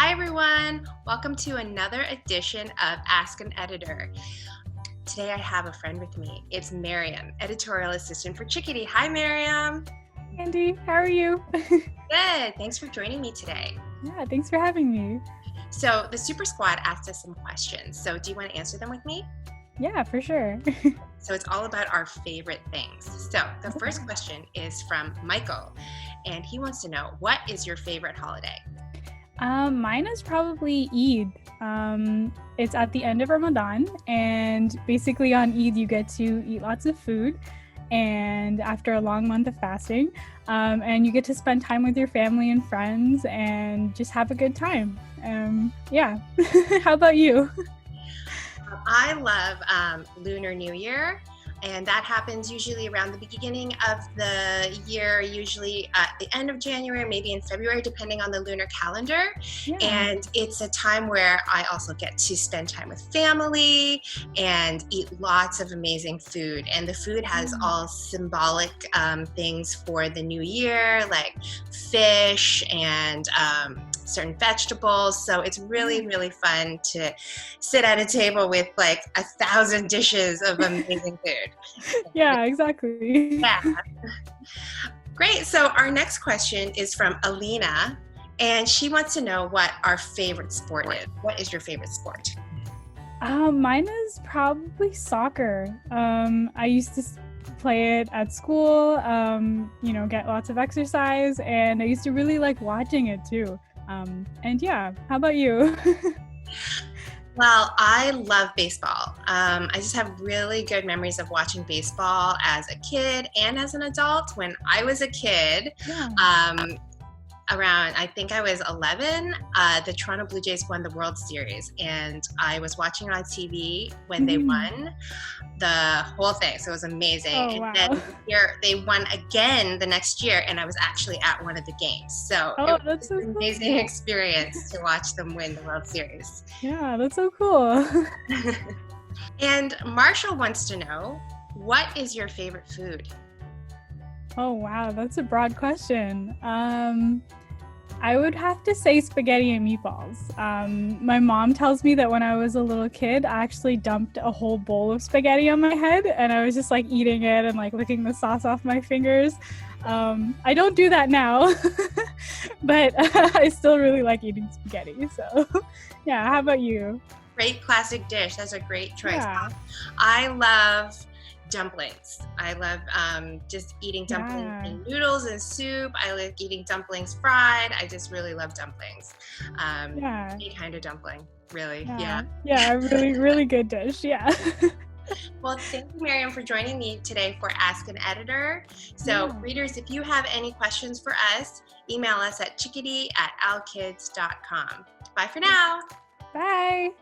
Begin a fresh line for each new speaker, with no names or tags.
Hi everyone, welcome to another edition of Ask an Editor. Today I have a friend with me. It's Mariam, editorial assistant for Chickadee. Hi Mariam.
Mandy, how are you?
Good, thanks for joining me today.
Yeah, thanks for having me.
So the Super Squad asked us some questions. So do you want to answer them with me?
Yeah, for sure.
So it's all about our favorite things. So the first question is from Michael, and he wants to know, what is your favorite holiday?
Mine is probably Eid. It's at the end of Ramadan, and basically on Eid you get to eat lots of food, and after a long month of fasting, and you get to spend time with your family and friends and just have a good time. Yeah. How about you?
I love Lunar New Year, and that happens usually around the beginning of the year, usually at the end of January, maybe in February, depending on the lunar calendar.
Yeah.
And it's a time where I also get to spend time with family and eat lots of amazing food. And the food has all symbolic things for the new year, like fish and certain vegetables. So it's really, really fun to sit at a table with like 1,000 dishes of amazing food.
Yeah, exactly.
Yeah. Great. So our next question is from Alina, and she wants to know what our favorite sport is. What is your favorite sport?
Mine is probably soccer. I used to play it at school, get lots of exercise, and I used to really like watching it too. And yeah, how about you?
Well, I love baseball. I just have really good memories of watching baseball as a kid and as an adult. When I was a kid, around, I think I was 11, the Toronto Blue Jays won the World Series, and I was watching it on TV when they won the whole thing. So it was amazing. And then they won again the next year, and I was actually at one of the games. So it was an amazing experience to watch them win the World Series.
Yeah, that's so cool.
And Marshall wants to know, what is your favorite food?
Oh, wow, that's a broad question. I would have to say spaghetti and meatballs. My mom tells me that when I was a little kid, I actually dumped a whole bowl of spaghetti on my head, and I was just like eating it and like licking the sauce off my fingers. I don't do that now, but I still really like eating spaghetti. So yeah, how about you?
Great classic dish. That's a great choice.
Yeah.
I love dumplings. I love just eating dumplings and noodles and soup. I like eating dumplings fried. I just really love dumplings. Any kind of dumpling, really. Yeah,
really, really good dish. Yeah.
Well, thank you, Mariam, for joining me today for Ask an Editor. So readers, if you have any questions for us, email us at chickadee@alkids.com. Bye for now.
Bye.